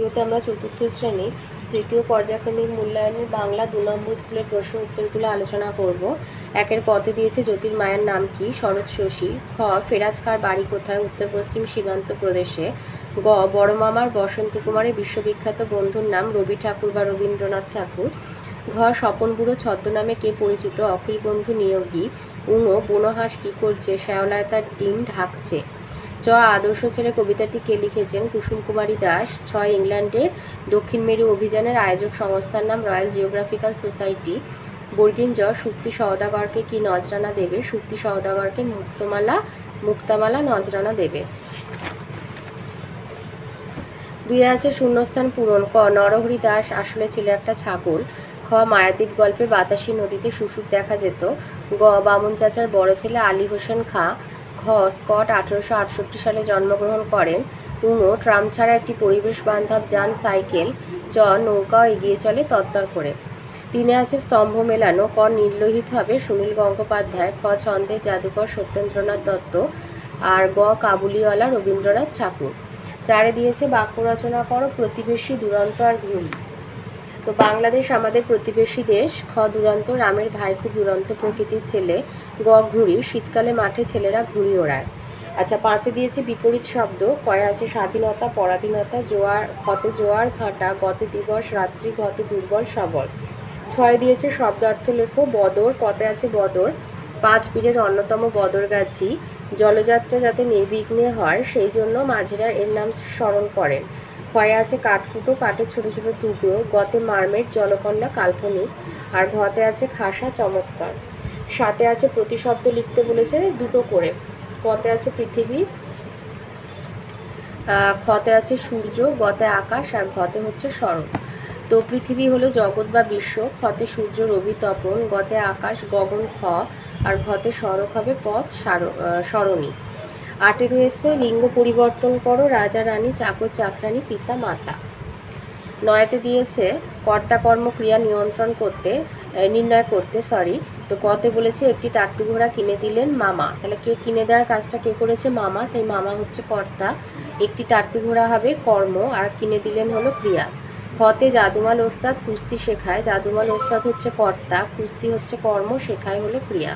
ভিডিওতে আমরা চতুর্থ শ্রেণী তৃতীয় পর্যায়ক্রমিক মূল্যায়নের বাংলা 2 নম্বর স্কুলের প্রশ্ন উত্তরগুলো আলোচনা করব। একের পথে দিয়েছে জ্যোতির্মায়ের নাম কি? শরৎ শশী। খ ফেরাজ খাঁর বাড়ি কোথায়? উত্তর পশ্চিম সীমান্ত প্রদেশে। গ বড় মামার বসন্ত কুমারের বিশ্ববিখ্যাত বন্ধুর নাম রবি ঠাকুর বা রবীন্দ্রনাথ ঠাকুর। ঘ স্বপন বুড়ো ছদ্মনামে কে পরিচিত? অখিল বন্ধু নিয়োগী। উঙ বুনো হাঁস কী করছে? শ্যাওলায় তার ডিম ঢাকছে। চ আদর্শ ছেলে কবিতাটি কে লিখেছেন? কুসুম কুমারী দাস। ছয় ইংল্যান্ডের দক্ষিণ মেরু অভিযানের আয়োজক সংস্থার নাম রয়্যাল জিওগ্রাফিক্যাল সোসাইটি। বর্গিন জ শুক্তি সওদাগরকে কি নজরানা দেবে? শুক্তি সওদাগরকে মুক্তামালা নজরানা দেবে। দুই আছে শূন্যস্থান পূরণ। ক নরহরি দাস আসলে ছিল একটা ছাগল। খ মায়াদ্বীপ গল্পে বাতাসী নদীতে শুশুক দেখা যেত। গ বামুন চাচার বড় ছেলে আলী হোসেন খাঁ। ঘ স্কট 1868 সালে জন্মগ্রহণ করেন। উঙ ট্রাম ছাড়া একটি পরিবেশ বান্ধব যান সাইকেল। চ নৌকাও এগিয়ে চলে তত্তর করে। তিনে আছে স্তম্ভ মেলানো। ক নির্লোহিত হবে সুনীল গঙ্গোপাধ্যায়। খ ছন্দের জাদুকর সত্যেন্দ্রনাথ দত্ত। আর গ কাবুলিওয়ালা রবীন্দ্রনাথ ঠাকুর। চারে দিয়েছে বাক্য রচনা করো প্রতিবেশী দুরন্ত আর ঘুড়ি। তো বাংলাদেশ আমাদের প্রতিবেশী দেশ। খ দুরন্ত রামের ভাই খুব দুরন্ত প্রকৃতির ছেলে। গ ঘুড়ি শীতকালে মাঠে ছেলেরা ঘুড়ি ওড়ায়। আচ্ছা পাঁচে দিয়েছে বিপরীত শব্দ। কয়ে আছে স্বাধীনতা পরাধীনতা। জোয়ার খতে জোয়ার ভাটা। গতে দিবস রাত্রি। ঘতে দুর্বল সবল। ছয় দিয়েছে শব্দার্থ লেখো। বদর কতে আছে বদর পাঁচ পীরের অন্যতম বদরগাছি। জলযাত্রা যাতে নির্বিঘ্নে হয় সেই জন্য মাঝিরা এর নাম স্মরণ করেন। ক্ষয়ে আছে কাঠকুটো কাঠের ছোট ছোট টুকরো। গতে মারমেড জলকন্যা কাল্পনিক। আর ঘতে আছে খাসা চমৎকার। সাথে আছে প্রতিশব্দ লিখতে বলেছে দুটো করে। কতে আছে পৃথিবী। খতে আছে সূর্য। গতে আকাশ। আর ঘতে হচ্ছে শরৎ। তো পৃথিবী হলো জগৎ বা বিশ্ব। খতে সূর্য রবি তপন। গতে আকাশ গগন খ। আর ঘতে সড়ক হবে পথ সরণী। আটে রয়েছে লিঙ্গ পরিবর্তন করো রাজা রানী চাকর চাকরানী পিতা মাতা। নয়তে দিয়েছে কর্তা কর্ম ক্রিয়া নির্ণয় করতে তো কতে বলেছে একটি টাট্টু ঘোড়া কিনে দিলেন মামা। তাহলে কে কিনে দেওয়ার কাজটা কে করেছে? মামা। তাই মামা হচ্ছে কর্তা। একটি টাট্টু ঘোড়া হবে কর্ম আর কিনে দিলেন হলো ক্রিয়া। খতে জাদুমাল ওস্তাদ কুস্তি শেখায়। জাদুমাল ওস্তাদ হচ্ছে কর্তা, কুস্তি হচ্ছে কর্ম, শেখায় হলো ক্রিয়া।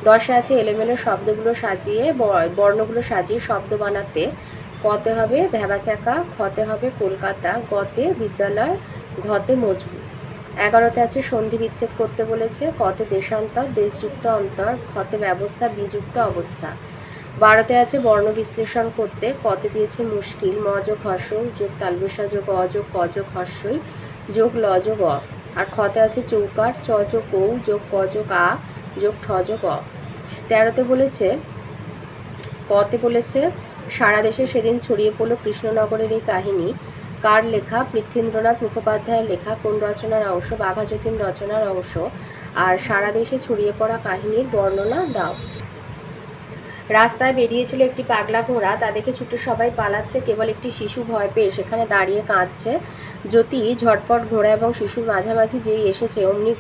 দশে আছে এলোমেলো শব্দগুলো সাজিয়ে বর্ণগুলো সাজিয়ে শব্দ বানাতে। কতে হবে ভ্যাবাচাকা। খতে হবে কলকাতা। গতে বিদ্যালয়। ঘতে মজবুত। 11তে আছে সন্ধি বিচ্ছেদ করতে বলেছে। কতে দেশান্তর দেশযুক্ত অন্তর। খতে ব্যবস্থা বিযুক্ত অবস্থা। 12তে আছে বর্ণ বিশ্লেষণ করতে। কতে দিয়েছে মুশকিল ম যোগ হর্ষই যোগ তালবেশা যোগ অ যোগ ক যোগ হর্ষই যোগ ল যোগ অ। আর খতে আছে চৌকার চ যোগ কৌ যোগ ক যোগ আ যোগ ঠ যোগ অ। 13তে বলেছে কতে বলেছে সারা দেশে সেদিন ছড়িয়ে পড়ল কৃষ্ণনগরের এই কাহিনী। কার লেখা? পৃথ্বীন্দ্রনাথ মুখোপাধ্যায়ের লেখা। কোন রচনার অংশ? বাঘা যতীন রচনার অংশ। আর সারা দেশে ছড়িয়ে পড়া কাহিনীর বর্ণনা দাও। রাস্তায় বেরিয়েছিল একটি পাগলা ঘোড়া, তা দেখে ছুটে সবাই পালাচ্ছে, কেবল একটি শিশু ভয় পেয়ে সেখানে দাঁড়িয়ে কাঁদছে। জ্যোতি ঝটপট ঘোড়া এবং শিশুর মাঝামাঝি যেই এসেছে অমনি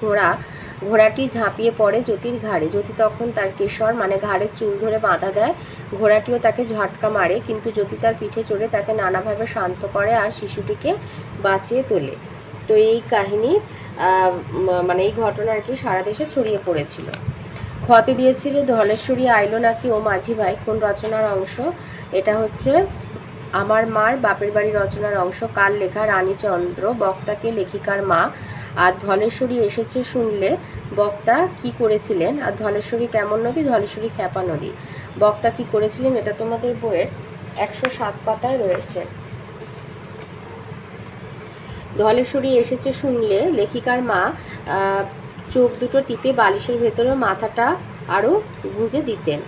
ঘোড়াটি ঝাঁপিয়ে পড়ে জ্যোতির ঘাড়ে। জ্যোতি তখন তার কেশর মানে ঘাড়ের চুল ধরে বাঁধা দেয়। ঘোড়াটিও তাকে ঝটকা মারে, কিন্তু জ্যোতি তার পিঠে চড়ে তাকে নানাভাবে শান্ত করে আর শিশুটিকে বাঁচিয়ে তোলে। তো এই কাহিনীর মানে এই ঘটনা আর কি সারা দেশে ছড়িয়ে পড়েছিল। খতে দিয়েছিল ধলেশ্বরী আইলো নাকি ও মাঝি ভাই। কোন রচনার অংশ? এটা হচ্ছে আমার মার বাপের বাড়ি রচনার অংশ। কার লেখা? রানীচন্দ্র। বক্তাকে লেখিকার মা। আর ধলেশ্বরী এসেছে শুনলে বক্তা কি করেছিলেন? আর ধলেশ্বরী কেমন নদী? ধলেশ্বরী খ্যাপা নদী। বক্তা কি করেছিলেন? এটা তোমাদের বইয়ের 107 পাতায় রয়েছে। ধলেশ্বরী এসেছে শুনলে লেখিকার মা চোখ দুটো টিপে বালিশের ভেতরে মাথাটা আরও গুঁজে দিতেন।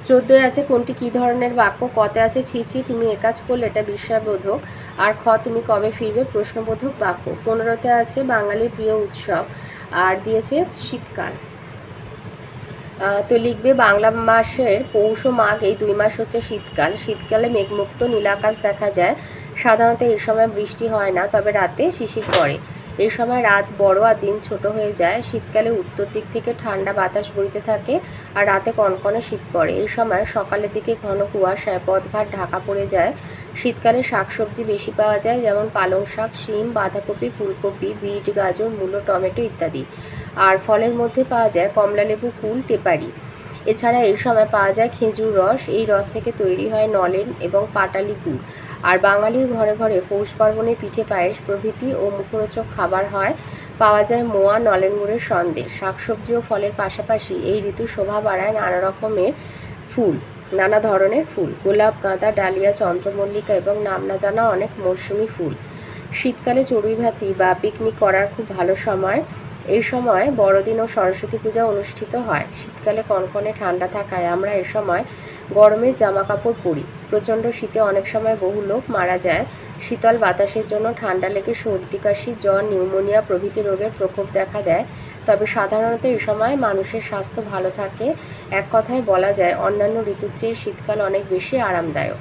14 আছে কোনটি কি ধরনের বাক্য? কতে আছে ছি ছি তুমি একাজ করলে, এটা বিস্ময়বোধক। আর খ তুমি কবে ফিরবে, প্রশ্নবোধক বাক্য। 15তে আছে বাঙালির প্রিয় উৎসব আর দিয়েছে শীতকাল। তো লিখবে বাংলা মাসের পৌষ মাঘ এই 2 মাস হচ্ছে শীতকাল। শীতকালে মেঘমুক্ত নীলাকাশ দেখা যায়। সাধারণত এই সময় বৃষ্টি হয় না, তবে রাতে শিশির পড়ে। এই সময় রাত বড় আর দিন ছোট হয়ে যায়। শীতকালে উত্তর দিক থেকে ঠান্ডা বাতাস বইতে থাকে আর রাতে কনকনে শীত পড়ে। এই সময় সকালের দিকে ঘন কুয়াশায় পথঘাট ঢাকা পড়ে যায়। শীতকালে শাকসবজি বেশি পাওয়া যায়, যেমন পালং শাক, শিম, বাঁধাকপি, ফুলকপি, বিট, গাজর, মূলো, টমেটো ইত্যাদি। আর ফলের মধ্যে পাওয়া যায় কমলালেবু, কুল, টেপারি। এছাড়া এই সময় পাওয়া যায় খেজুর রস। এই রস থেকে তৈরি হয় নলেন এবং পাটালি গুড়। আর বাঙালির ঘরে ঘরে পৌষ পার্বণে পিঠে, পায়েস প্রভৃতি ও মুখরোচক খাবার হয়। পাওয়া যায় মোয়া, নলেন গুড়ের সন্দেশ। শাকসবজি ও ফলের পাশাপাশি এই ঋতু শোভা বাড়ায় নানা ধরনের ফুল, গোলাপ, গাঁদা, ডালিয়া, চন্দ্রমল্লিকা এবং নাম না জানা অনেক মৌসুমি ফুল। শীতকালে চড়ুই ভাতি বা পিকনিক করার খুব ভালো সময়। এই সময় বড়দিন ও সরস্বতী পূজা অনুষ্ঠিত হয়। শীতকালে কনকনে ঠান্ডা থাকায় আমরা এ সময় গরমের জামা কাপড় পরি। প্রচণ্ড শীতে অনেক সময় বহু লোক মারা যায়। শীতল বাতাসের জন্য ঠান্ডা লেগে সর্দি, কাশি, জ্বর, নিউমোনিয়া প্রভৃতি রোগের প্রকোপ দেখা দেয়। তবে সাধারণত এই সময় মানুষের স্বাস্থ্য ভালো থাকে। এক কথায় বলা যায় অন্যান্য ঋতুর চেয়ে শীতকাল অনেক বেশি আরামদায়ক।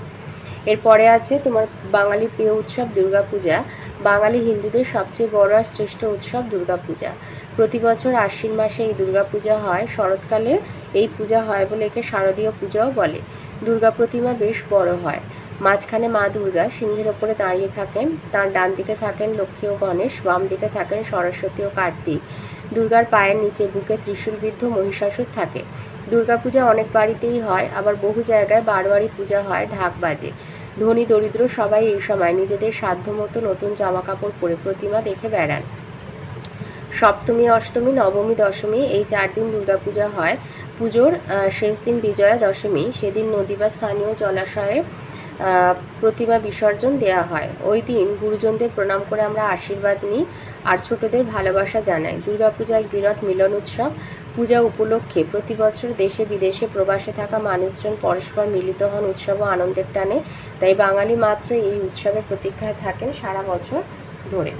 এরপরে আছে তোমার বাঙালির প্রিয় উৎসব দুর্গাপূজা। বাঙালি হিন্দুদের সবচেয়ে বড় আর শ্রেষ্ঠ উৎসব দুর্গাপূজা। প্রতি বছর আশ্বিন মাসে এই দুর্গাপূজা হয়। শরৎকালে এই পূজা হয় বলে একে শারদীয় পূজাও বলে। দুর্গা প্রতিমা বেশ বড় হয়। মাঝখানে মা দুর্গা সিংহের ওপরে দাঁড়িয়ে থাকেন। তার ডান দিকে থাকেন লক্ষ্মী ও গণেশ, বাম দিকে থাকেন সরস্বতী ও কার্তিক। দুর্গার পায়ের নিচে বুকে ত্রিশূলবিদ্ধ মহিষাসুর থাকে। দুর্গাপূজা অনেক বাড়িতেই হয়, আবার বহু জায়গায় বারোয়ারি পূজা হয়, ঢাক বাজে। ধনী দরিদ্র সবাই এই সময় নিজেদের সাধ্যমতো নতুন জামা কাপড় পরে প্রতিমা দেখে বেড়ান। সপ্তমী, অষ্টমী, নবমী, দশমী এই 4 দিন দুর্গাপূজা হয়। পুজোর শেষ দিন বিজয়া দশমী। সেদিন নদী বা স্থানীয় জলাশয়ে প্রতিমা বিসর্জন দেওয়া হয়। ওই দিন গুরুজনদের প্রণাম করে আমরা আশীর্বাদ নিই আর ছোটদের ভালোবাসা জানাই। দুর্গাপূজা এক বিরাট মিলন উৎসব। পূজা উপলক্ষে প্রতি বছর দেশে বিদেশে প্রবাসে থাকা মানুষজন পরস্পর মিলিত হন উৎসব ও আনন্দের টানে। তাই বাঙালি মাত্র এই উৎসবের প্রতীক্ষায় থাকেন সারা বছর ধরে।